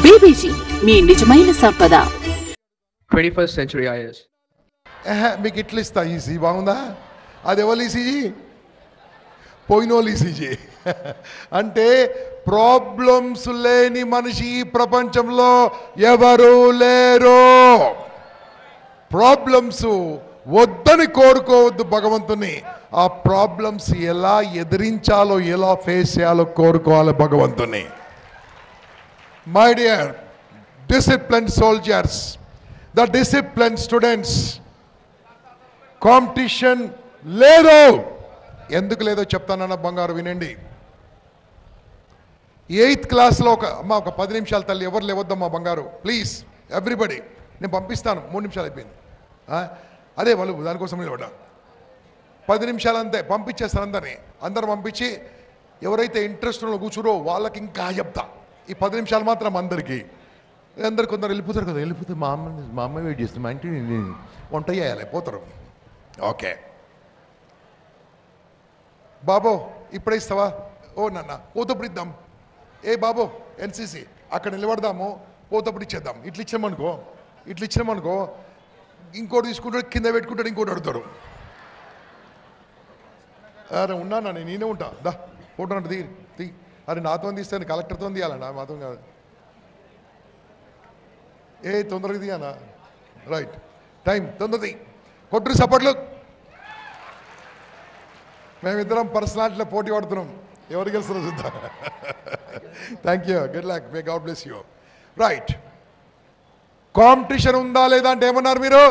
BBG మీ నిజమైన సంపద. 21st century IS. మీకు ఇట్లా ఇస్తా ఈసీ బాగుందా? అది ఎవరు ఈసీజీ? పోయినోళ్ళు ఈసీజీ. అంటే ప్రాబ్లమ్స్ లేని మనిషి ఈ ప్రపంచంలో ఎవరు లేరు. ప్రాబ్లమ్స్ వద్దని కోరుకోవద్దు భగవంతుని. ఆ ప్రాబ్లమ్స్ ఎలా ఎదిరించాలో, ఎలా ఫేస్ చేయాలో కోరుకోవాలి భగవంతుని. My dear disciplined soldiers, the disciplined students, competition లేదు. ఎందుకు లేదో చెప్తానన్న బంగారు వినండి. 8th క్లాస్లో ఒక 10 నిమిషాలు తల్లి ఎవరు లేవద్దమ్మా బంగారు ప్లీజ్ ఎవ్రీబడి. నేను పంపిస్తాను, 3 నిమిషాలు అయిపోయింది. అదే వాళ్ళు దానికోసం నిలబడ్డా. 10 నిమిషాలు అంతే పంపించేస్తాను అందరినీ. అందరు పంపించి ఎవరైతే ఇంట్రెస్ట్ ఉన్న కూర్చురో వాళ్ళకి ఇంకా చెప్తా. ఈ 10 నిమిషాలు మాత్రం అందరికీ. కొందరు వెళ్ళిపోతారు కదా, వెళ్ళిపోతే మా అమ్మ వెయిట్ చేస్తుంది, మా ఇంటి వంట చేయాలి పోతారు. ఓకే బాబో ఇప్పుడే ఇస్తావా? ఓ నాన్న పోతప్పుడు ఇద్దాం. ఏ బాబో ఎన్సీసీ అక్కడ నిలబడదాము, పోతప్పుడు ఇచ్చేద్దాం. ఇట్లా ఇచ్చామనుకో ఇంకోటి తీసుకుంటాడు, కింద పెట్టుకుంటాడు, ఇంకోటి అడుగుతాడు. అరే ఉన్నానా నేనే ఉంటా, దా ఫోటో అంటే తీ. అరే నాతో తీస్తాను, కలెక్టర్తో తీయాలన్నా, మాతో కాదు. తొందరగా తీయానా? Right time తొందరది కొట్టురు సపోర్ట్లు. మేమిద్దరం పర్సనాలిటీలో పోటీ పడుతున్నాం, ఎవరు గెలుస్తారో చూద్దాం. Thank you, good luck, may God bless you. Right, competition ఉందా లేదా అంటే ఏమన్నారు మీరు?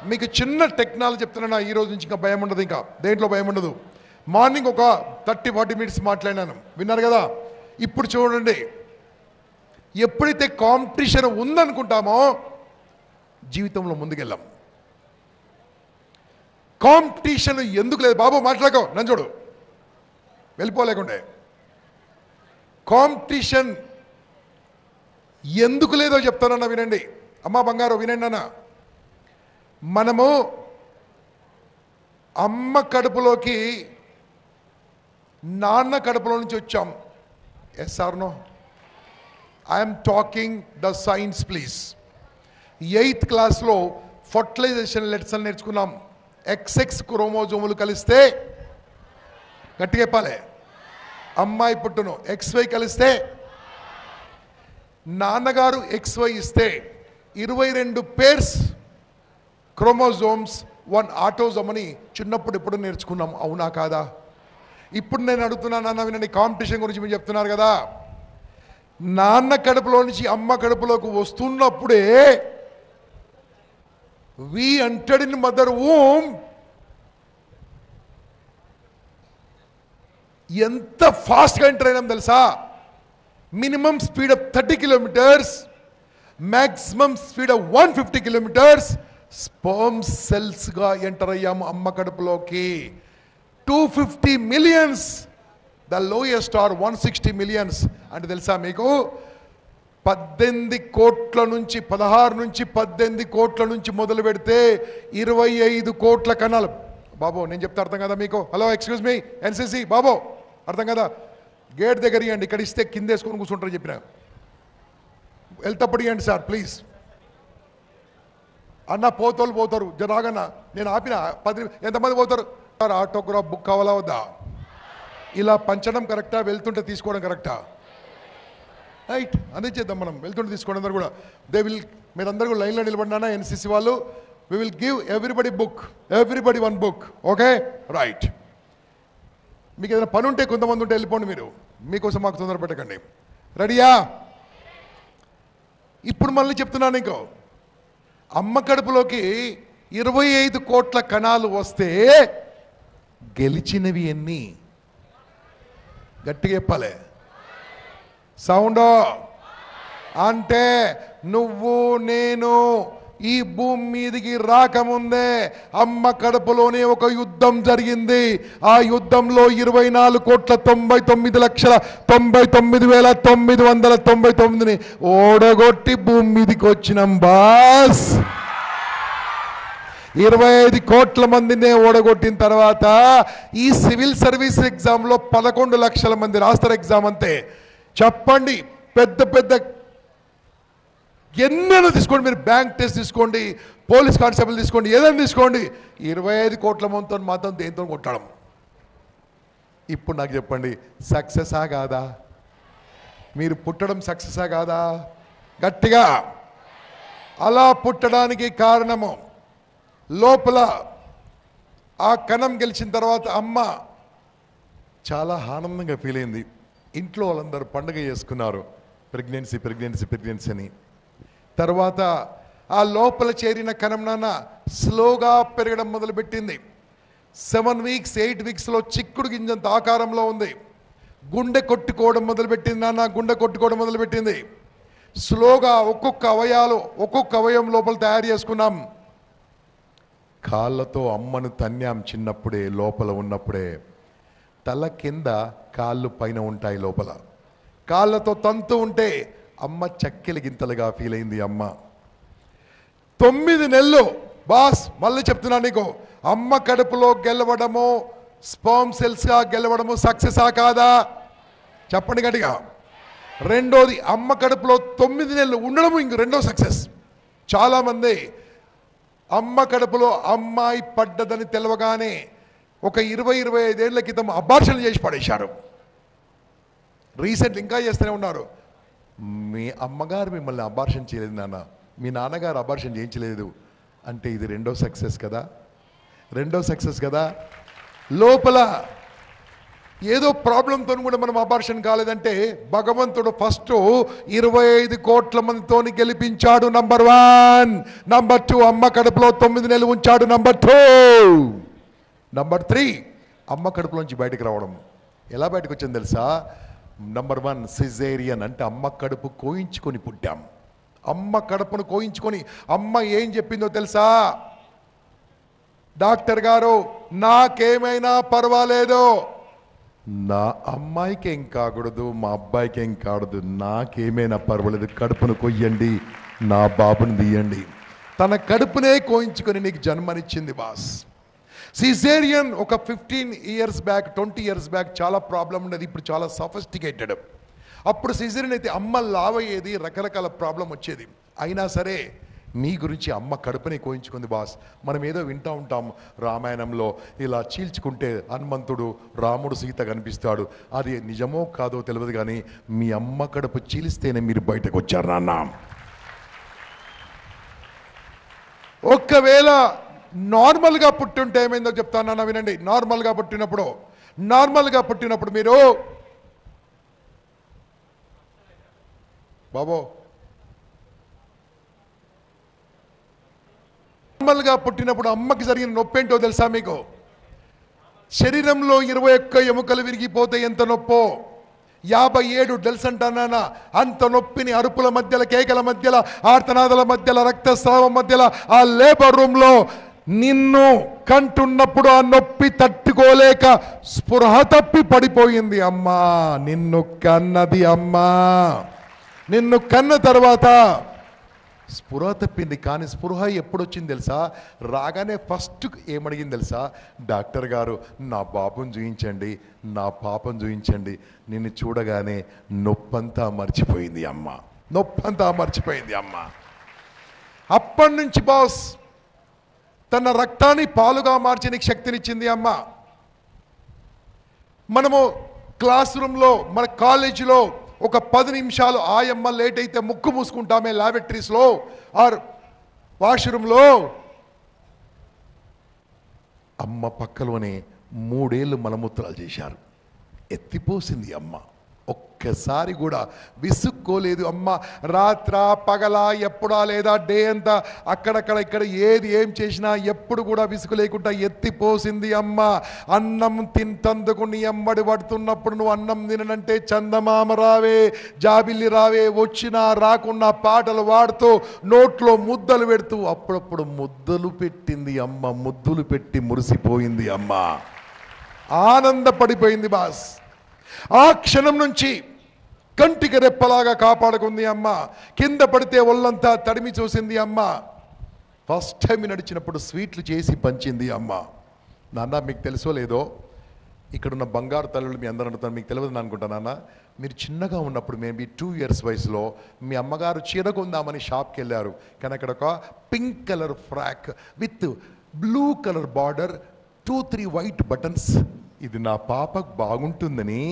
మీకు చిన్న టెక్నాలజీ చెప్తున్నా, ఈ రోజు నుంచి ఇంకా భయం ఉండదు, ఇంకా దేంట్లో భయం ఉండదు. మార్నింగ్ ఒక 30-40 మినిట్స్ మాట్లాడినాను, విన్నారు కదా. ఇప్పుడు చూడండి, ఎప్పుడైతే కాంపిటీషన్ ఉందనుకుంటామో జీవితంలో ముందుకెళ్ళాం. కాంపిటీషన్ ఎందుకు లేదు బాబు, మాట్లాడుకో నన్ను చూడు, వెళ్ళిపోలేకుండే. కాంపిటీషన్ ఎందుకు లేదో చెప్తానన్నా వినండి. అమ్మా బంగారు వినండి అన్న. మనము అమ్మ కడుపులోకి నాన్న కడుపులో నుంచి వచ్చాం. Yes or no? I'm talking the science please. 8th క్లాస్లో ఫర్టిలైజేషన్ లెసన్ నేర్చుకున్నాం. XX క్రోమోజోములు కలిస్తే గట్టిగా చెప్పాలి అమ్మాయి పుట్టును, XY కలిస్తే నాన్నగారు XY ఇస్తే 22 పేర్స్ క్రోమోజోమ్స్ 1 ఆటోజోమ్ అని చిన్నప్పుడు ఎప్పుడు నేర్చుకున్నాం. అవునా కాదా? ఇప్పుడు నేను అడుగుతున్నాను అన్న వినండి, కాంపిటీషన్ గురించి మీరు చెప్తున్నారు కదా. నాన్న కడుపులో నుంచి అమ్మ కడుపులోకి వస్తున్నప్పుడే we entered in mother womb. ఎంత ఫాస్ట్గా ఎంటర్ అయినాం తెలుసా? Minimum speed of 30 kilometres, maximum speed of 150 kilometres sperm సెల్స్గా ఎంటర్ అయ్యాము అమ్మ కడుపులోకి. 250 millions, the lowest or 160 millions. అంటే తెలుసా మీకు, 18 కోట్ల నుంచి 16 నుంచి 18 కోట్ల నుంచి మొదలు పెడితే 25 కోట్ల కణాలు. బాబో నేను చెప్తే అర్థం కదా మీకు? హలో ఎక్స్క్యూజ్ మీ ఎన్సీసీ బాబో అర్థం కదా? గేట్ దగ్గర ఇవ్వండి, ఇక్కడ ఇస్తే కింద వేసుకొని కూర్చుంటారు చెప్పిన. వెళ్తప్పుడు ఇవ్వండి సార్ ప్లీజ్. అన్న పోతారు జరాగన్న, నేను ఆపిన 10 ఎంతమంది పోతారు? ఆటోగ్రాఫ్ బుక్ కావాలా వద్దా? ఇలా పంచడం కరెక్టా, వెళ్తుంటే తీసుకోవడం కరెక్టా? రైట్, అదే చేద్దాం మనం. వెళ్తుంటే తీసుకోండి అందరు కూడా. మీరందరూ కూడా లైన్లో నిలబడినా ఎన్సీసీ వాళ్ళు. We will give everybody 1 book. Okay right. మీకు ఏదైనా పని ఉంటే కొంతమంది ఉంటే వెళ్ళిపోండి మీరు, మీకోసం మాకు తొందర పెట్టకండి. రెడీయా? ఇప్పుడు మళ్ళీ చెప్తున్నాను, ఇంకో అమ్మ కడుపులోకి 25 కోట్ల కణాలు వస్తే గెలిచినవి ఎన్ని? గట్టిగా చెప్పాలి సౌండ్. అంటే నువ్వు నేను ఈ భూమి మీదికి రాకముందే అమ్మ కడుపులోనే ఒక యుద్ధం జరిగింది. ఆ యుద్ధంలో 24,99,99,999ని ఓడగొట్టి భూమి మీదికి వచ్చినాం బాస్. 25 కోట్ల మందినే ఓడగొట్టిన తర్వాత ఈ సివిల్ సర్వీస్ ఎగ్జామ్లో 11 లక్షల మంది రాస్తారు ఎగ్జామ్ అంతే. చెప్పండి, పెద్ద పెద్ద ఎన్నైనా తీసుకోండి, మీరు బ్యాంక్ టెస్ట్ తీసుకోండి, పోలీస్ కానిస్టేబుల్ తీసుకోండి, ఏదైనా తీసుకోండి, 25 కోట్ల మందితో మాత్రం దేంతో కొట్టడం. ఇప్పుడు నాకు చెప్పండి, సక్సెసా కాదా? మీరు పుట్టడం సక్సెసా కాదా? గట్టిగా. అలా పుట్టడానికి కారణము లోపల ఆ కణం గెలిచిన తర్వాత అమ్మ చాలా ఆనందంగా ఫీల్ అయింది. ఇంట్లో వాళ్ళందరూ పండుగ చేసుకున్నారు, ప్రెగ్నెన్సీ ప్రెగ్నెన్సీ ప్రెగ్నెన్సీ అని. తర్వాత ఆ లోపల చేరిన కణం నాన్న స్లోగా పెరగడం మొదలుపెట్టింది. 7 వీక్స్ 8 వీక్స్లో చిక్కుడు గింజంత ఆకారంలో ఉంది. గుండె కొట్టుకోవడం మొదలుపెట్టింది నాన్న, గుండె కొట్టుకోవడం మొదలుపెట్టింది. స్లోగా ఒక్కొక్క అవయవం లోపల తయారు చేసుకున్నాం. కాళ్ళతో అమ్మను తన్యాం చిన్నప్పుడే, లోపల ఉన్నప్పుడే. తల కింద కాళ్ళు పైన ఉంటాయి లోపల. కాళ్ళతో తంతు ఉంటే అమ్మ చక్కెల గింతలుగా ఫీల్ అయింది అమ్మ. 9 నెలలు బాస్, మళ్ళీ చెప్తున్నా నీకు, అమ్మ కడుపులో గెలవడము, స్పర్మ్ సెల్స్గా గెలవడము సక్సెసా కాదా? చెప్పండి గట్టిగా. రెండోది, అమ్మ కడుపులో 9 నెలలు ఉండడము ఇంక రెండో సక్సెస్. చాలామంది అమ్మ కడుపులో అమ్మాయి పడ్డదని తెలవగానే ఒక 20-25 ఏళ్ల క్రితం అబార్షన్ చేసి పడేశారు. రీసెంట్ ఇంకా చేస్తూనే ఉన్నారు. మీ అమ్మగారు మిమ్మల్ని అబార్షన్ చేయలేదు నాన్న, మీ నాన్నగారు అబార్షన్ చేయించలేదు అంటే ఇది రెండో సక్సెస్ కదా, రెండో సక్సెస్ కదా. లోపల ఏదో ప్రాబ్లంతో కూడా మనం అబార్షన్ కాలేదంటే భగవంతుడు ఫస్ట్ 25 కోట్ల మందితో గెలిపించాడు, నంబర్ 1. నంబర్ 2, అమ్మ కడుపులో 9 నెలలు ఉంచాడు, నంబర్ 2. నంబర్ 3, అమ్మ కడుపులోంచి బయటకు రావడం. ఎలా బయటకు వచ్చింది తెలుసా? నంబర్ 1 సిజేరియన్, అంటే అమ్మ కడుపు కోయించుకొని పుట్టాం. అమ్మ కడుపును కోయించుకొని అమ్మ ఏం చెప్పిందో తెలుసా? డాక్టర్ గారు నాకేమైనా పర్వాలేదు, నా అమ్మాయికి ఏం కాకూడదు, మా అబ్బాయికి ఏం కాకూడదు, నాకేమైనా పర్వాలేదు, కడుపును కొయ్యండి, నా బాబుని తీయండి. తన కడుపునే కోయించుకొని నీకు జన్మనిచ్చింది బాస్. సిజేరియన్ ఒక 15 ఇయర్స్ బ్యాక్ 20 ఇయర్స్ బ్యాక్ చాలా ప్రాబ్లం ఉండేది, ఇప్పుడు చాలా సఫిస్టికేటెడ్. అప్పుడు సిజేరియన్ అయితే అమ్మ లావయ్యేది, రకరకాల ప్రాబ్లం వచ్చేది. అయినా సరే నీ గురించి అమ్మ కడుపునే కోయించుకుంది బాస్. మనం ఏదో వింటూ ఉంటాం, రామాయణంలో ఇలా చీల్చుకుంటే హనుమంతుడు రాముడు సీత కనిపిస్తాడు. అది నిజమో కాదో తెలియదు, కానీ మీ అమ్మ కడుపు చీలిస్తేనే మీరు బయటకు వచ్చారు నాన్న. ఒక్కవేళ నార్మల్గా పుట్టుంటే ఏమైందో చెప్తాను నాన్న, వినండి. నార్మల్గా పుట్టినప్పుడు మీరు బాబో నార్మల్గా పుట్టినప్పుడు అమ్మకి జరిగిన నొప్పి ఏంటో తెలుసా మీకు? శరీరంలో 21 ఎముకలు విరిగిపోతే ఎంత నొప్పో 57 డెల్స్ అంటానా, అంత నొప్పిని అరుపుల మధ్యలో, కేకల మధ్యలో, ఆర్తనాదాల మధ్యలో, రక్తస్రావం మధ్యలో ఆ లేబర్ రూమ్లో నిన్ను కంటున్నప్పుడు ఆ నొప్పి తట్టుకోలేక స్పృహ తప్పి పడిపోయింది అమ్మా. నిన్ను కన్నది అమ్మా. నిన్ను కన్న తర్వాత స్పృహ తప్పింది. కానీ స్పృహ ఎప్పుడు వచ్చింది తెలుసా? రాగానే ఫస్ట్ ఏమడిగింది తెలుసా? డాక్టర్ గారు నా బాబుని చూయించండి, నా పాపను చూయించండి. నిన్ను చూడగానే నొప్పంతా మర్చిపోయింది అమ్మ, నొప్పంతా మర్చిపోయింది అమ్మ. అప్పటి నుంచి బాస్ తన రక్తాన్ని పాలుగా మార్చి నీకు శక్తినిచ్చింది అమ్మ. మనము క్లాస్ రూమ్లో, మన కాలేజీలో ఒక 10 నిమిషాలు ఆయమ్మ లేట్ అయితే ముక్కు మూసుకుంటామే, ల్యాబొరేటరీస్లో ఆర్ వాష్రూమ్లో. అమ్మ పక్కలోనే 3 ఏళ్ళు మలమూత్రాలు చేశారు, ఎత్తిపోసింది అమ్మ. ఒక్కసారి కూడా విసుక్కోలేదు అమ్మ. రాత్రా పగలా ఎప్పుడా లేదా డే అంతా అక్కడక్కడ ఇక్కడ ఏది ఏం చేసినా ఎప్పుడు కూడా విసుగు లేకుండా ఎత్తిపోసింది అమ్మ. అన్నం తింటందుకు నీ అమ్మడి పడుతున్నప్పుడు నువ్వు అన్నం తినంటే చందమామ రావే, జాబిల్లి రావే, వచ్చినా రాకున్నా పాటలు పాడుతూ నోట్లో ముద్దలు పెడుతూ అప్పుడప్పుడు ముద్దలు పెట్టింది అమ్మ. ముద్దులు పెట్టి మురిసిపోయింది అమ్మ, ఆనందపడిపోయింది బాస్. ఆ క్షణం నుంచి కంటికి రెప్పలాగా కాపాడుకుంది అమ్మ. కింద పడితే ఒళ్ళంతా తడిమి చూసింది అమ్మ. ఫస్ట్ టైం నడిచినప్పుడు స్వీట్లు చేసి పంచింది అమ్మ. నాన్న మీకు తెలుసో లేదో, ఇక్కడున్న బంగారు తల్లులు మీ అందరూ అడుగుతారు, మీకు తెలియదు అనుకుంటానన్నా, మీరు చిన్నగా ఉన్నప్పుడు మేబీ 2 years వయసులో మీ అమ్మగారు చీర కొందామని షాప్కి వెళ్ళారు, కానీ అక్కడ ఒక pink colour frock with blue colour border 2-3 white buttons, ఇది నా పాపకు బాగుంటుందని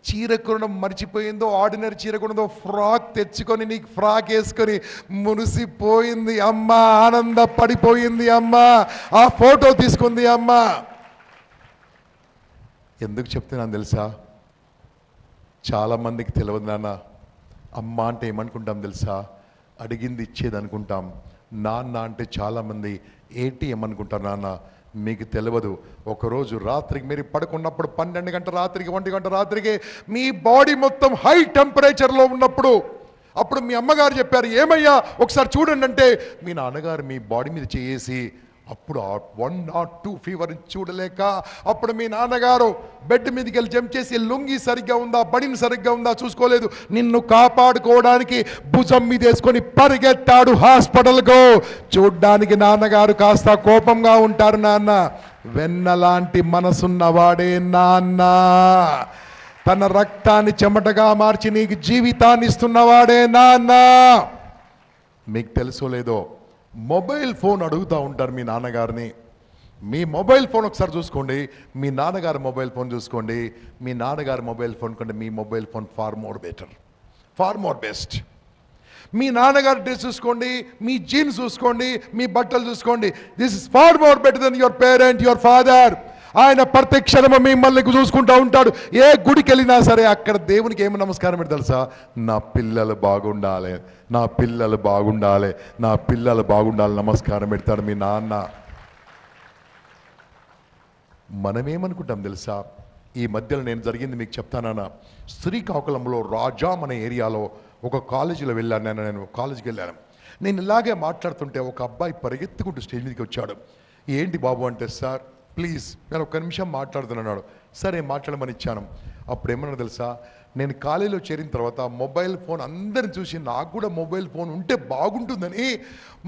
చీర కొనడం మర్చిపోయిందో, ఆర్డినరీ చీర కొనదో ఫ్రాక్ తెచ్చుకొని నీకు ఫ్రాక్ వేసుకొని మురిసిపోయింది అమ్మ, ఆనంద పడిపోయింది అమ్మ, ఆ ఫోటో తీసుకుంది అమ్మ. ఎందుకు చెప్తున్నాను తెలుసా? చాలామందికి తెలియదు నాన్న, అమ్మ అంటే ఏమనుకుంటాం తెలుసా? అడిగింది ఇచ్చేది అనుకుంటాం. నాన్న అంటే చాలామంది ఏటీఎం అనుకుంటారు. నాన్న మీకు తెలియదు, ఒకరోజు రాత్రికి మీరు పడుకున్నప్పుడు 12 గంటల రాత్రికి 1 గంట రాత్రికి మీ బాడీ మొత్తం హై టెంపరేచర్లో ఉన్నప్పుడు, అప్పుడు మీ అమ్మగారు చెప్పారు, ఏమయ్యా ఒకసారి చూడండి అంటే మీ నాన్నగారు మీ బాడీ మీద చేసి, అప్పుడు 102 ఫీవర్ చూడలేక అప్పుడు మీ నాన్నగారు బెడ్ మీదకి వెళ్ళి జంప్ చేసి లుంగి సరిగ్గా ఉందా, బడిని సరిగ్గా ఉందా చూసుకోలేదు, నిన్ను కాపాడుకోవడానికి భుజం మీద వేసుకొని పరిగెత్తాడు హాస్పిటల్కు. చూడ్డానికి నాన్నగారు కాస్త కోపంగా ఉంటారు. నాన్న వెన్నలాంటి మనసున్నవాడే నాన్న, తన రక్తాన్ని చెమటగా మార్చి నీకు జీవితాన్ని ఇస్తున్నవాడే నాన్న. మీకు తెలుసో లేదో, మొబైల్ ఫోన్ అడుగుతూ ఉంటారు మీ నాన్నగారిని. మీ మొబైల్ ఫోన్ ఒకసారి చూసుకోండి, మీ నాన్నగారి మొబైల్ ఫోన్ చూసుకోండి, మీ నాన్నగారి మొబైల్ ఫోన్ కంటే మీ mobile phone far more better, far more best. మీ నాన్నగారి డ్రెస్ చూసుకోండి, మీ జీన్స్ చూసుకోండి, మీ బట్టలు చూసుకోండి, this is far more better than your parent, your father. ఆయన ప్రతి క్షణము మిమ్మల్ని చూసుకుంటూ ఉంటాడు. ఏ గుడికి వెళ్ళినా సరే అక్కడ దేవునికి ఏమి నమస్కారం పెట్టి తెలుసా? నా పిల్లలు బాగుండాలి, నా పిల్లలు బాగుండాలి, నా పిల్లలు బాగుండాలి నమస్కారం పెడతాడు మీ నాన్న. మనమేమనుకుంటాం తెలుసా? ఈ మధ్యలో నేను జరిగింది మీకు చెప్తానన్నా. శ్రీకాకుళంలో రాజాం అనే ఏరియాలో ఒక కాలేజీలో వెళ్ళాను. నేను కాలేజీకి వెళ్ళాను. నేను ఇలాగే మాట్లాడుతుంటే ఒక అబ్బాయి పరిగెత్తుకుంటూ స్టేజ్ మీదకి వచ్చాడు. ఏంటి బాబు అంటే, సార్ ప్లీజ్ నేను ఒక్క నిమిషం మాట్లాడుతున్నాడు. సరే మాట్లాడమని ఇచ్చాను. అప్పుడు ఏమన్నా తెలుసా? నేను కాలేజీలో చేరిన తర్వాత మొబైల్ ఫోన్ అందరిని చూసి నాకు కూడా మొబైల్ ఫోన్ ఉంటే బాగుంటుందని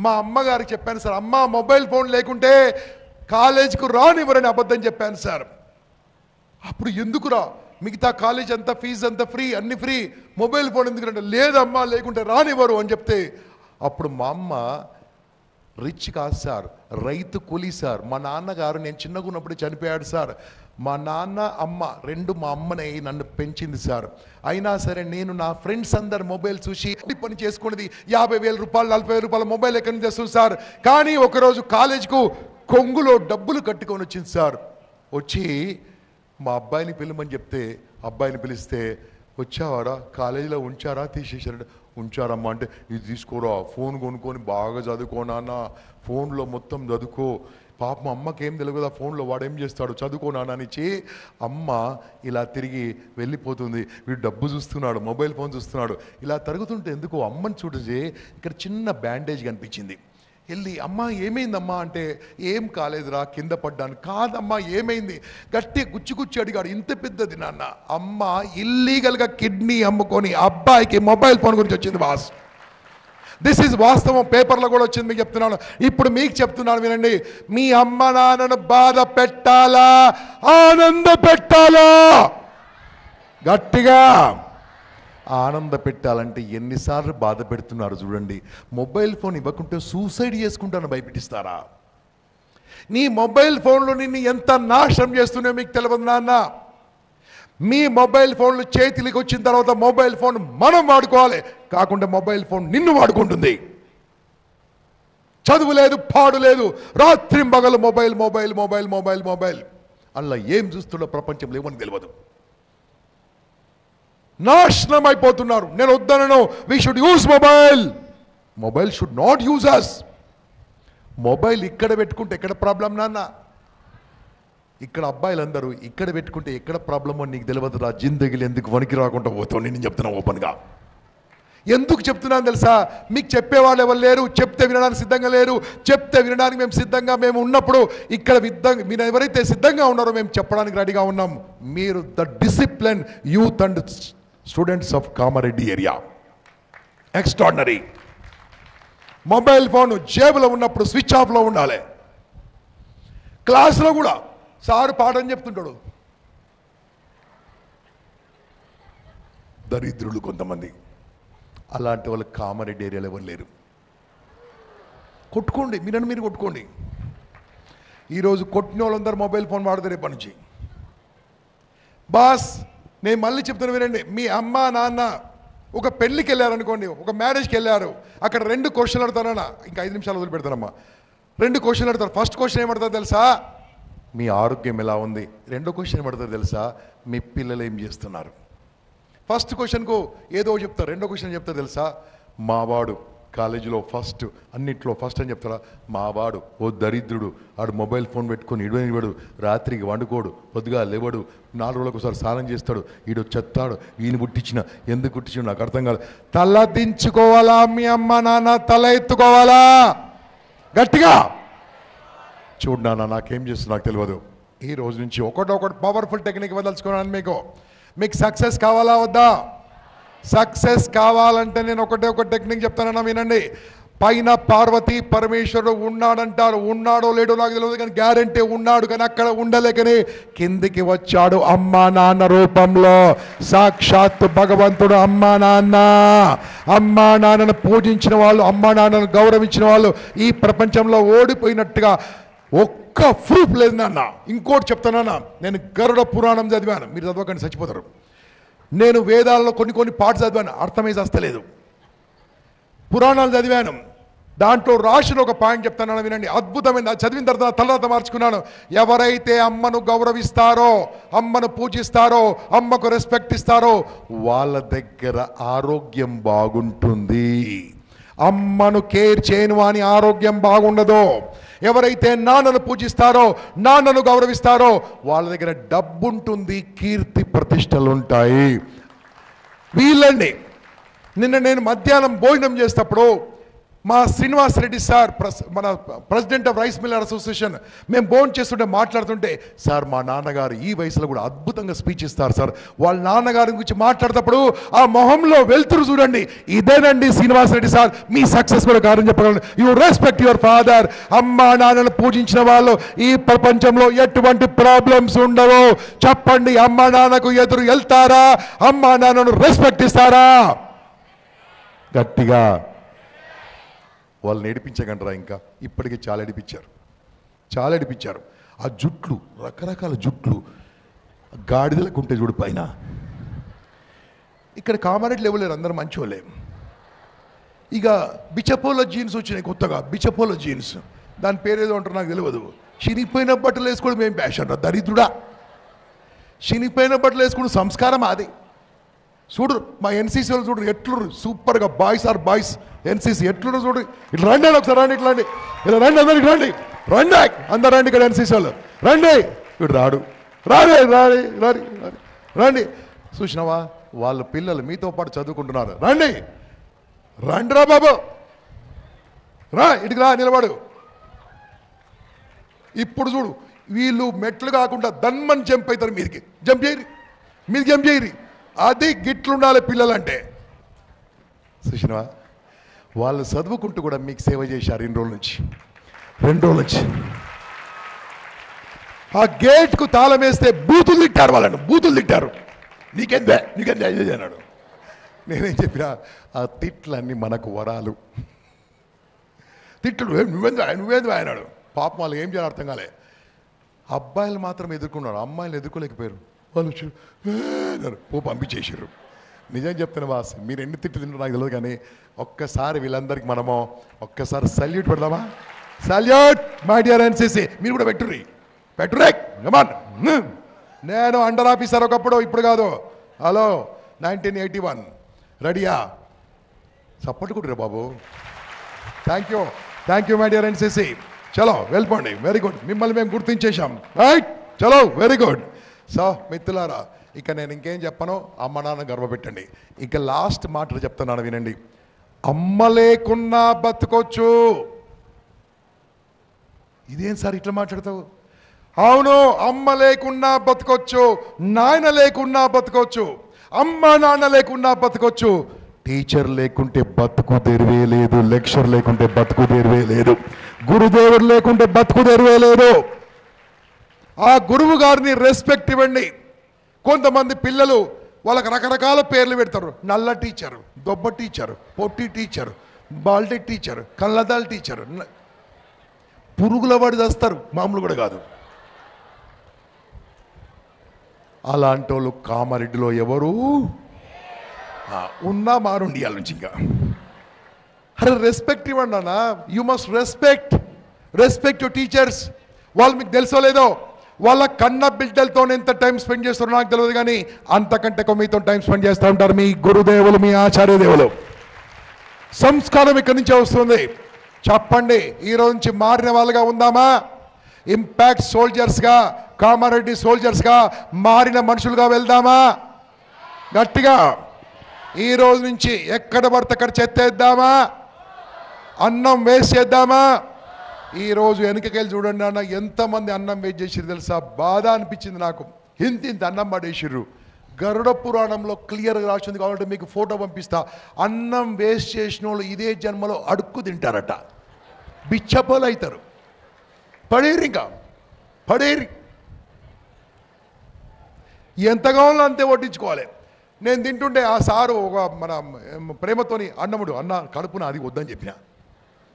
మా అమ్మగారికి చెప్పాను సార్. అమ్మ మొబైల్ ఫోన్ లేకుంటే కాలేజీకు రానివ్వరని అబద్ధం చెప్పాను సార్. అప్పుడు ఎందుకురా, మిగతా కాలేజ్ అంతా ఫీజు అంతా ఫ్రీ, అన్ని ఫ్రీ, మొబైల్ ఫోన్ ఎందుకంటే లేదమ్మా లేకుంటే రానివ్వరు అని చెప్తే, అప్పుడు మా అమ్మ రిచ్ కాదు సార్, రైతు కూలీ సార్. మా నాన్నగారు నేను చిన్నగా ఉన్నప్పుడు చనిపోయాడు సార్. మా నాన్న అమ్మ రెండు మా అమ్మనే నన్ను పెంచింది సార్. అయినా సరే నేను నా ఫ్రెండ్స్ అందరు మొబైల్ చూసి పని చేసుకునేది 50,000 రూపాయలు 40,000 రూపాయల మొబైల్ ఎక్కడి నుంచి తెస్తుంది సార్. కానీ ఒకరోజు కాలేజ్కు కొంగులో డబ్బులు కట్టుకొని వచ్చింది సార్. వచ్చి మా అబ్బాయిని పిలమని చెప్తే అబ్బాయిని పిలిస్తే, వచ్చావారా, కాలేజీలో ఉంచారా తీసేసారా? ఉంచారమ్మా అంటే, ఇది తీసుకోరా, ఫోన్ కొనుక్కొని బాగా చదువుకోనా, ఫోన్లో మొత్తం చదువుకో. పాపం అమ్మకి ఏం తెలియదు ఆ ఫోన్లో వాడేం చేస్తాడు, చదువుకోనానా అనిచ్చి అమ్మ ఇలా తిరిగి వెళ్ళిపోతుంది. వీడు డబ్బు చూస్తున్నాడు, మొబైల్ ఫోన్ చూస్తున్నాడు. ఇలా తరుగుతుంటే ఎందుకో అమ్మని చూడజే ఇక్కడ చిన్న బ్యాండేజ్ కనిపించింది. వెళ్ళి అమ్మ ఏమైందమ్మా అంటే, ఏం కాలేదురా కింద పడ్డాను. కాదమ్మా ఏమైంది, గట్టి గుచ్చి అడిగాడు. ఇంత పెద్దది నాన్న. అమ్మ ఇల్లీగల్గా కిడ్నీ అమ్ముకొని అబ్బాయికి మొబైల్ ఫోన్ గురించి వచ్చింది బాస్. దిస్ ఈజ్ వాస్తవం, పేపర్లో కూడా వచ్చింది. మీకు చెప్తున్నాను, ఇప్పుడు మీకు చెప్తున్నాను వినండి. మీ అమ్మ నాన్నను బాధ పెట్టాలా ఆనంద పెట్టాలా? గట్టిగా ఆనంద పెట్టాలంటే ఎన్నిసార్లు బాధ పెడుతున్నారు చూడండి. మొబైల్ ఫోన్ ఇవ్వకుంటే సూసైడ్ చేసుకుంటాను భయపెట్టిస్తారా? నీ మొబైల్ ఫోన్లో నిన్ను ఎంత నాశనం చేస్తున్నాయో మీకు తెలియదు నాన్న. మీ మొబైల్ ఫోన్లు చేతికి వచ్చిన తర్వాత మొబైల్ ఫోన్ మనం వాడుకోవాలి, కాకుండా మొబైల్ ఫోన్ నిన్ను వాడుకుంటుంది. చదువు లేదు, పాడు లేదు, రాత్రి పగలు mobile mobile mobile mobile mobile. అలా ఏం చూస్తున్నా ప్రపంచంలో ఏమని తెలియదు. నాశనం అయిపోతున్నారు. నేను వద్దనను, we should use mobile, mobile should not use us. Mobile ఇక్కడ పెట్టుకుంటే ఎక్కడ ప్రాబ్లం నాన్న? ఇక్కడ అబ్బాయిలందరూ ఇక్కడ పెట్టుకుంటే ఎక్కడ ప్రాబ్లమో నీకు తెలియదురా. జిందగీలు ఎందుకు వనికి రాకుండా పోతావు నేను చెప్తున్నా ఓపెన్గా. ఎందుకు చెప్తున్నాను తెలుసా? మీకు చెప్పేవాళ్ళు ఎవరు లేరు, చెప్తే వినడానికి సిద్ధంగా లేరు. చెప్తే వినడానికి మేము ఉన్నప్పుడు ఇక్కడ మీరు ఎవరైతే సిద్ధంగా ఉన్నారో మేము చెప్పడానికి రెడీగా ఉన్నాం. మీరు the discipline youth and students of Kamareddy area extraordinary. Mobile phone జేబులో ఉన్నప్పుడు స్విచ్ ఆఫ్లో ఉండాలి. క్లాస్లో కూడా సార్ పాఠం చెప్తుంటాడు, దరిద్రులు కొంతమంది. అలాంటి వాళ్ళు కామారెడ్డి ఏరియాలో ఎవరు లేరు. కొట్టుకోండి, మీరు కొట్టుకోండి. ఈరోజు కొట్టిన వాళ్ళందరూ మొబైల్ ఫోన్ వాడతారు రేపటి నుంచి. బాస్ నేను మళ్ళీ చెప్తాను వినండి, మీ అమ్మ నాన్న ఒక పెళ్ళికి వెళ్ళారనుకోండి, ఒక మ్యారేజ్కి వెళ్ళారు, అక్కడ 2 క్వశ్చన్లు అడతానన్నా, ఇంకా 5 నిమిషాలు వదిలిపెడతానమ్మా. 2 క్వశ్చన్లు అడతారు. ఫస్ట్ క్వశ్చన్ ఏమడతారు తెలుసా? మీ ఆరోగ్యం ఎలా ఉంది. రెండో క్వశ్చన్ ఏమడతారు తెలుసా? మీ పిల్లలు ఏం చేస్తున్నారు. ఫస్ట్ క్వశ్చన్కు ఏదో చెప్తారు, రెండో క్వశ్చన్ చెప్తారు తెలుసా? మావాడు కాలేజీలో ఫస్ట్, అన్నిట్లో ఫస్ట్ అని చెప్తారా? మావాడు ఓ దరిద్రుడు, ఆడు మొబైల్ ఫోన్ పెట్టుకొని ఇడవడు, రాత్రికి వండుకోడు, పొద్దుగా లేవడు, 4 రోజులకు ఒకసారి స్నానం చేస్తాడు, ఈడు చెత్తాడు, ఈయన పుట్టించిన ఎందుకు పుట్టించిన నాకు అర్థం కాదు. తల దించుకోవాలా మీ అమ్మ నాన్న, తల ఎత్తుకోవాలా గట్టిగా. చూడు నాన్న నాకేం చేస్తుంది నాకు తెలియదు, ఈ రోజు నుంచి ఒకటి పవర్ఫుల్ టెక్నిక్ వదలుచుకున్నాను మీకు సక్సెస్ కావాలా వద్దా? సక్సెస్ కావాలంటే నేను ఒక టెక్నిక్ చెప్తానన్నా వినండి. పైన పార్వతీ పరమేశ్వరుడు ఉన్నాడంటారు, ఉన్నాడో లేడో నాకు తెలియదు కానీ గ్యారంటీ ఉన్నాడు, కానీ అక్కడ ఉండలేకని కిందికి వచ్చాడు అమ్మా నాన్న రూపంలో. సాక్షాత్ భగవంతుడు అమ్మా నాన్నను పూజించిన వాళ్ళు, అమ్మా నాన్నను గౌరవించిన వాళ్ళు ఈ ప్రపంచంలో ఓడిపోయినట్టుగా ఒక్క ప్రూఫ్ లేదు నాన్న. ఇంకోటి చెప్తానన్నా, నేను గరుడ పురాణం చదివాను, మీరు చదవకండి చచ్చిపోతారు. నేను వేదాలలో కొన్ని పాఠాలు చదివాను, అర్థమై వస్తలేదు. పురాణాలు చదివాను, దాంట్లో రాసిన ఒక పాయింట్ చెప్తాను వినండి, అద్భుతమైన. చదివిన తర్వాత మార్చుకున్నాను. ఎవరైతే అమ్మను గౌరవిస్తారో, అమ్మను పూజిస్తారో, అమ్మకు రెస్పెక్ట్ ఇస్తారో వాళ్ళ దగ్గర ఆరోగ్యం బాగుంటుంది. అమ్మను కేర్ చేయని వాని ఆరోగ్యం బాగుండదు. ఎవరైతే నాన్నను పూజిస్తారో, నాన్నను గౌరవిస్తారో వాళ్ళ దగ్గర డబ్బుంటుంది, కీర్తి ప్రతిష్టలు ఉంటాయి. వీళ్ళండి నిన్న నేను మధ్యాహ్నం భోజనం చేసేటప్పుడు మా శ్రీనివాస్ రెడ్డి సార్, మన president of rice Miller association, మేము భోజనం చేస్తుంటే మాట్లాడుతుంటే, సార్ మా నాన్నగారు ఈ వయసులో కూడా అద్భుతంగా స్పీచ్ ఇస్తారు సార్. వాళ్ళ నాన్నగారి గురించి మాట్లాడేటప్పుడు ఆ మొహంలో వెళ్తురు చూడండి, ఇదేనండి శ్రీనివాస్ రెడ్డి సార్ మీ సక్సెస్ కూడా కారణం చెప్పగలను. You respect your father. అమ్మా నాన్నను పూజించిన వాళ్ళు ఈ ప్రపంచంలో ఎటువంటి ప్రాబ్లమ్స్ ఉండవు. చెప్పండి, అమ్మా నాన్నకు ఎదురు వెళ్తారా? అమ్మా నాన్నను రెస్పెక్ట్ ఇస్తారా? గట్టిగా. వాళ్ళని ఏడిపించగలరా? ఇంకా ఇప్పటికీ చాలా ఏడిపించారు. ఆ జుట్లు, రకరకాల జుట్లు, గాడిదలకు ఉంటే చూడు పైన. ఇక్కడ కామారెడ్డి లేవలేరు, అందరూ మంచోళ్ళే. ఇక బిచపోలో జీన్స్ వచ్చినాయి కొత్తగా, బిచపోలో జీన్స్, దాని పేరేదో అంటారు నాకు తెలియదు. చినిగిపోయిన బట్టలు వేసుకోవడం ఏం ఫ్యాషన్ రా దరిద్రుడా? చినిగిపోయిన బట్టలు వేసుకోవడం సంస్కారం అది. చూడు మా ఎన్సీసీ వాళ్ళు చూడు ఎట్లు సూపర్గా, బాయ్స్ ఆర్ బాయ్స్ ఎన్సీసీ ఎట్లు చూడు. ఇట్లా రండి అని ఒకసారి రండి, ఇట్లా ఇలా రండి, అందరికి రండి అందరు రండి, ఇక్కడ ఎన్సీసీ వాళ్ళు రండి. ఇప్పుడు రండి. చూసినావా, వాళ్ళ పిల్లలు మీతో పాటు చదువుకుంటున్నారు. రండిరా బాబు, ఇటుకు రా, నిలబడు. ఇప్పుడు చూడు, వీళ్ళు మెట్లు కాకుండా దన్మని జంప్ అవుతారు, మీదికి జంప్ చేయరి. అది గిట్లుండాలి పిల్లలంటే. చూసినవా, వాళ్ళు చదువుకుంటూ కూడా మీకు సేవ చేశారు 2 రోజుల నుంచి. ఆ గేట్కు తాళం వేస్తే బూతులు తిట్టారు, వాళ్ళను బూతులు తిట్టారు. నీకెందే అన్నాడు. నేనేం చెప్పినా, ఆ తిట్లన్నీ మనకు వరాలు. తిట్లు నువ్వేంది అన్నాడు. పాపం వాళ్ళు ఏం చేయాలి అర్థం కాలే. అబ్బాయిలు మాత్రం ఎదుర్కొన్నారు, అమ్మాయిలు ఎదుర్కోలేకపోయారు. వాళ్ళు పంపించేసారు. నిజం చెప్తున్నా బాస్, మీరు ఎన్ని తిట్టు తింటారు నాకు తెలియదు, కానీ ఒక్కసారి వీళ్ళందరికీ మనము ఒక్కసారి సల్యూట్ పెడదామా? Salute my dear NCC. మీరు కూడా పెట్టుర్రి. నేను అండర్ ఆఫీసర్ ఒకప్పుడు, ఇప్పుడు కాదు. హలో 1981. రెడీయా? సపోర్ట్ కొట్టురా బాబు. Thank you my dear NCC. చలో వెళ్ళిపోండి. వెరీ గుడ్, మిమ్మల్ని మేము గుర్తించేశాం. రైట్, చలో వెరీ గుడ్. సో మిత్రులారా, ఇక నేను ఇంకేం చెప్పను, అమ్మ నాన్న గర్వపెట్టండి. ఇక లాస్ట్ మాటలు చెప్తున్నాను వినండి. అమ్మ లేకున్నా బతుకోవచ్చు. ఇదేం సార్ ఇట్లా మాట్లాడతావు? అవును, అమ్మ లేకున్నా బతుకోవచ్చు, నాయన లేకున్నా బతుకోవచ్చు, అమ్మ నాన్న లేకున్నా బతుకోవచ్చు. టీచర్ లేకుంటే బతుకు తెరువే లేదు, లెక్చర్ లేకుంటే బతుకు తెరువే లేదు, గురుదేవుడు లేకుంటే బతుకు తెరువే లేదు. ఆ గురువు గారిని రెస్పెక్ట్ ఇవ్వండి. కొంతమంది పిల్లలు వాళ్ళకి రకరకాల పేర్లు పెడతారు. నల్ల టీచరు, దొబ్బ టీచరు, పొట్టి టీచరు, బాల్టీ టీచరు, కళ్ళదాల్ టీచరు, పురుగుల వాడి చేస్తారు, మామూలు కూడా కాదు. అలాంటి వాళ్ళు కామారెడ్డిలో ఎవరు ఉన్నా మారుండి ఇవాళ నుంచి. ఇంకా అరే రెస్పెక్ట్ ఇవ్వండి అన్న. You must respect your teachers. వాళ్ళు మీకు తెలుసో లేదో, వాళ్ళ కన్న బిడ్డలతో ఎంత టైం స్పెండ్ చేస్తారో నాకు తెలియదు, కానీ అంతకంటే ఎక్కువ మీతో టైం స్పెండ్ చేస్తూ ఉంటారు మీ గురుదేవులు, మీ ఆచార్య దేవులు. సంస్కారం ఇక్కడి నుంచే వస్తుంది. చెప్పండి, ఈరోజు నుంచి మారిన వాళ్ళుగా ఉందామా? ఇంపాక్ట్ సోల్జర్స్గా, కామారెడ్డి సోల్జర్స్గా మారిన మనుషులుగా వెళ్దామా? గట్టిగా ఈ రోజు నుంచి ఎక్కడ పడితే అక్కడ చెత్తేద్దామా? అన్నం వేస్ట్ చేద్దామా? ఈరోజు వెనకకెళ్ళి చూడండి అన్న, ఎంతమంది అన్నం వేస్ట్ చేసిర్రు తెలుసా? బాధ అనిపించింది నాకు. ఇంత అన్నం పడేసిర్రు. గరుడ పురాణంలో క్లియర్గా రాసింది, కాబట్టి మీకు ఫోటో పంపిస్తా. అన్నం వేస్ట్ చేసిన వాళ్ళు ఇదే జన్మలో అడుక్కు తింటారట, బిచ్చపోలు అవుతారు. పడేరు, ఇంకా పడేరి, ఎంత కావాలో అంతే వడ్డించుకోవాలి. నేను తింటుంటే ఆ సారు ఒక మన ప్రేమతోని అన్నముడు, అన్న కడుపున అది వద్దని చెప్పిన.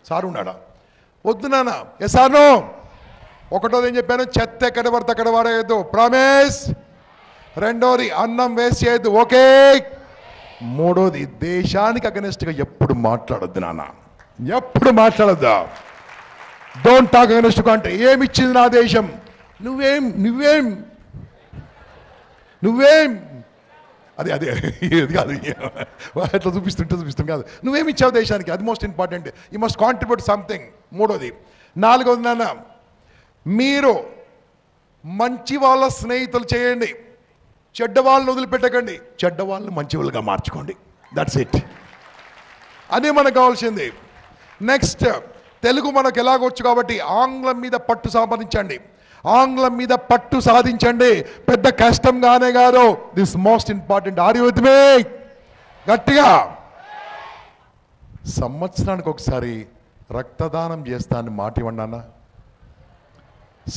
సారు ఉన్నాడా? వద్దు నాన్న. ఏ సార్ను ఒకటోది ఏం చెప్పాను, చెత్త ఎక్కడ పడితే అక్కడ వాడేయద్దు, ప్రామిస్. రెండోది అన్నం వేస్ట్ చేయొద్దు, ఓకే. మూడోది దేశానికి అగనెస్ట్గా ఎప్పుడు మాట్లాడొద్దు నాన్న, ఎప్పుడు మాట్లాడొద్దా. డోంట్ టాక్ అగనెస్ట్ అంటే ఏమిచ్చింది నా దేశం, నువ్వేం అదే ఇది కాదు, అట్లా చూపిస్తుంటే కాదు. నువ్వేమిచ్చావు దేశానికి, అది most important. You must contribute something. మూడోది. నాలుగోది నాన్న, మీరు మంచి వాళ్ళ స్నేహితులు చేయండి, చెడ్డ వాళ్ళని వదిలిపెట్టకండి, చెడ్డ వాళ్ళని మంచి వాళ్ళుగా మార్చుకోండి. That's it. అదే మనకు కావాల్సింది. నెక్స్ట్, తెలుగు మనకు ఎలాగొచ్చు కాబట్టి ఆంగ్లం మీద పట్టు సంపాదించండి, ఆంగ్లం మీద పట్టు సాధించండి. పెద్ద కష్టంగానే కాదు, this most important. Are you with me? గట్టిగా. సంవత్సరానికి ఒకసారి రక్తదానం చేస్తానని మాట ఇవ్వండి అన్న.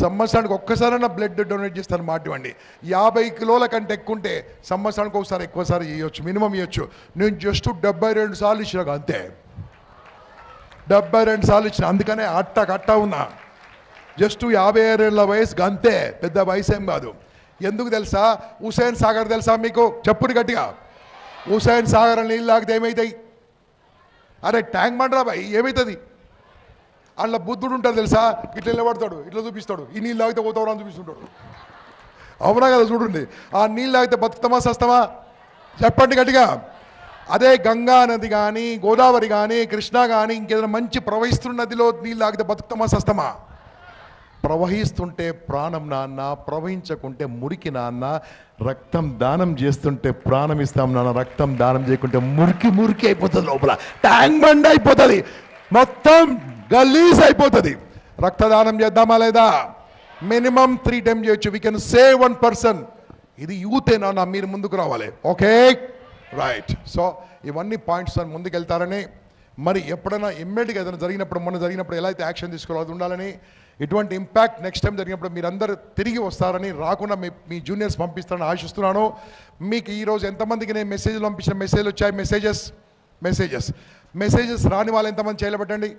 సంవత్సరానికి ఒక్కసారైనా బ్లడ్ డొనేట్ చేస్తాను మాట ఇవ్వండి. 50 కిలోల కంటే ఎక్కువ ఉంటే సంవత్సరానికి ఒకసారి ఎక్కువసారి ఇవ్వచ్చు, మినిమం ఇవ్వచ్చు. నేను జస్ట్ 72 సార్లు ఇచ్చినాక, అంతే 72 సార్లు ఇచ్చిన. అందుకనే అట్టా ఉన్నా. జస్ట్ 56 ఏళ్ళ వయసుకి, అంతే, పెద్ద వయసు ఏం కాదు. ఎందుకు తెలుసా? హుసేన్ సాగర్ తెలుసా మీకు? చెప్పురు గట్టిగా. హుసేన్ సాగర్ నీళ్ళు లాగితే ఏమవుతాయి? అరే ట్యాంక్ మండరా బాయ్, ఏమవుతుంది? అందులో బుద్ధుడు ఉంటాడు తెలుసా, ఇట్లా నిలబడతాడు, ఇట్లా చూపిస్తాడు, ఈ నీళ్ళు లాగితే పోతావు అని చూపిస్తుంటాడు. అవునా కదా? చూడండి, ఆ నీళ్ళు లాగితే బతుకుతామా సస్తామా? చెప్పండి గట్టిగా. అదే గంగా నది కానీ, గోదావరి కానీ, కృష్ణ కానీ, ఇంకేదైనా మంచి ప్రవహిస్తున్న నదిలో నీళ్ళు లాగితే బతుకుతామా సస్తామా? ప్రవహిస్తుంటే ప్రాణం నాన్న, ప్రవహించకుంటే మురికి నాన్న. రక్తం దానం చేస్తుంటే ప్రాణం ఇస్తాం నాన్న, రక్తం దానం చేయకుంటే మురికి అయిపోతుంది, లోపల ట్యాంక్ బండ్ అయిపోతుంది, మొత్తం గలీజ్ అయిపోతుంది. రక్తదానం చేద్దామా లేదా? మినిమం 3 టైమ్స్ చేయొచ్చు. We can save 1 person. ఇది యూతే నాన్న, మీరు ముందుకు రావాలి. Okay, right. సో ఇవన్నీ పాయింట్స్ అని ముందుకు వెళ్తారని, మరి ఎప్పుడైనా ఇమ్మీడియట్గా ఏదైనా జరిగినప్పుడు, మొన్న జరిగినప్పుడు ఎలా అయితే యాక్షన్ తీసుకోవాలి ఉండాలని, ఇటువంటి ఇంపాక్ట్ నెక్స్ట్ టైం జరిగినప్పుడు మీరందరూ తిరిగి వస్తారని, రాకుండా మీ జూనియర్స్ పంపిస్తారని ఆశిస్తున్నాను. మీకు ఈరోజు ఎంతమందికి నేను మెసేజ్లు పంపించిన మెసేజ్లు వచ్చాయి? మెసేజెస్ రాని వాళ్ళు ఎంతమంది చేయలేబట్టండి.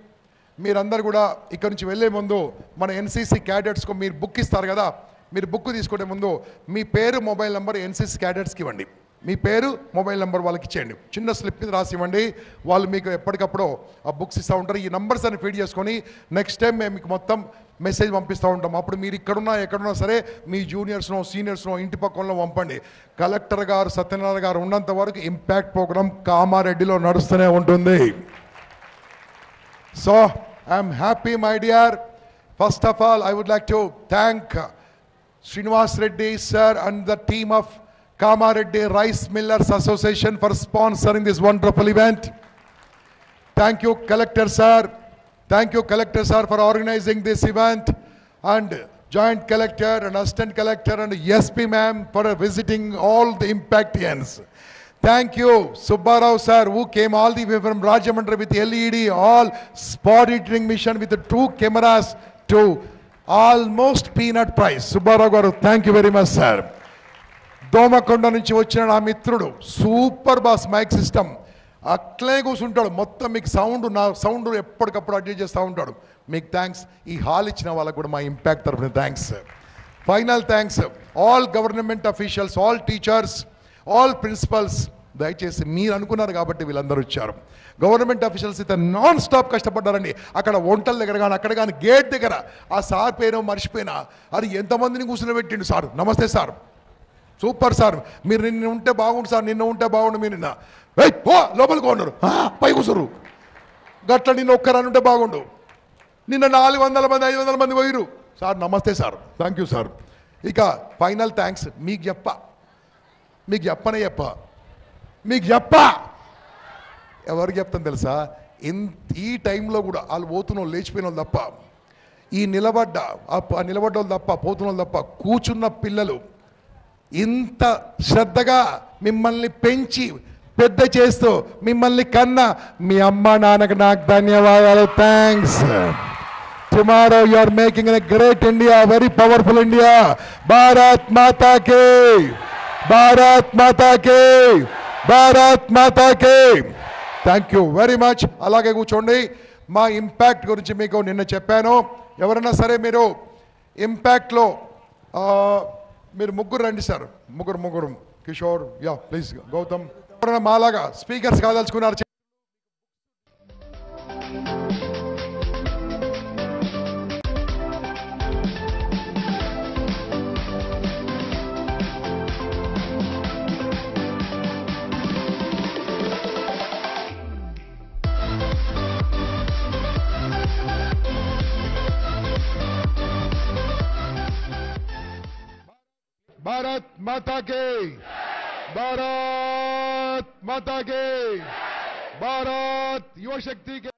మీరందరూ కూడా ఇక్కడ నుంచి వెళ్ళే ముందు మన ఎన్సీసీ క్యాడెట్స్కు మీరు బుక్ ఇస్తారు కదా, మీరు బుక్ తీసుకునే ముందు మీ పేరు, మొబైల్ నెంబర్ ఎన్సీసీ క్యాడెట్స్కి ఇవ్వండి. మీ పేరు, మొబైల్ నెంబర్ వాళ్ళకి ఇచ్చేయండి. చిన్న స్లిప్ మీద రాసి ఇవ్వండి. వాళ్ళు మీకు ఎప్పటికప్పుడు ఆ బుక్స్ ఇస్తూ ఉంటారు. ఈ నంబర్స్ అని ఫీడ్ చేసుకొని నెక్స్ట్ టైం మేము మీకు మొత్తం మెసేజ్ పంపిస్తూ ఉంటాం. అప్పుడు మీరు ఇక్కడున్నా ఎక్కడున్నా సరే మీ జూనియర్స్నో సీనియర్స్నో ఇంటి పక్కనలో పంపండి. కలెక్టర్ గారు సత్యనారాయణ గారు ఉన్నంత వరకు ఇంపాక్ట్ ప్రోగ్రామ్ కామారెడ్డిలో నడుస్తూనే ఉంటుంది. So I'm happy my dear. First of all I would like to thank Srinivas Reddy sir and the team of Kamareddy Rice Millers Association for sponsoring this wonderful event. Thank you Collector sir. Thank you Collector sir for organizing this event, and Joint Collector and Assistant Collector and SP ma'am for visiting all the impactians. Thank you Subbarao sir who came all the way from Rajamundry with LED, all spot editing mission with the 2 cameras to almost peanut price. Subbarao garu, thank you very much sir. Domakonda నుంచి వచ్చిన నా మిత్రుడు super boss mic system అట్లే కూర్చుంటాడు, మొత్తం మీకు నా sound ఎప్పటికప్పుడు అడ్జస్ట్ చేస్తూ ఉంటాడు. మీకు థ్యాంక్స్. ఈ హాల్ ఇచ్చిన వాళ్ళకు కూడా మా ఇంపాక్ట్ తరఫున thanks. Final thanks all government officials, all teachers, all principals. దయచేసి మీరు అనుకున్నారు కాబట్టి వీళ్ళందరూ వచ్చారు. గవర్నమెంట్ అఫీషియల్స్ అయితే నాన్ స్టాప్ కష్టపడ్డారండి. అక్కడ వంటల దగ్గర కానీ అక్కడ కానీ గేట్ దగ్గర ఆ సార్ పేరు మర్చిపోయినా, అది ఎంతమందిని కూర్చుని పెట్టిండు సార్. నమస్తే సార్, సూపర్ సార్, మీరు నిన్న ఉంటే బాగుండు సార్, నిన్న ఉంటే బాగుండు, మీరు నిన్న లోపలికి ఉన్నారు పై కూర్చురు గట్ల, నిన్న ఒక్కరని ఉంటే బాగుండు. నిన్న 400 మంది 500 మంది పోయిరు సార్. నమస్తే సార్, థ్యాంక్ యూ సార్. ఇక ఫైనల్ థ్యాంక్స్ మీకు చెప్ప ఎవరికి చెప్తాను తెలుసా? ఈ టైంలో కూడా వాళ్ళు పోతున్న వాళ్ళు లేచిపోయిన వాళ్ళు తప్ప, ఈ నిలబడ్డ వాళ్ళు తప్ప, పోతున్న వాళ్ళు తప్ప, కూర్చున్న పిల్లలు ఇంత శ్రద్ధగా మిమ్మల్ని పెంచి పెద్ద చేస్తూ మిమ్మల్ని కన్నా మీ అమ్మ నాన్నకు నాకు ధన్యవాదాలు. Thanks. Tomorrow you are making a great India, very powerful India. Bharat Mata కే, భారత్ మాతా కే, భారత్ మాతా కే. Thank you very much. అలాగే కూర్చోండి. మా ఇంపాక్ట్ గురించి మీకు నిన్న చెప్పాను. ఎవరైనా సరే మీరు ఇంపాక్ట్లో మీరు ముగ్గురు రండి సార్, ముగ్గురు. Kishore, yeah please. గౌతమ్. ఎవరైనా మాలాగా స్పీకర్స్ కాదలుచుకున్నారు? भारत माता के, भारत माता के, भारत युवा शक्ति के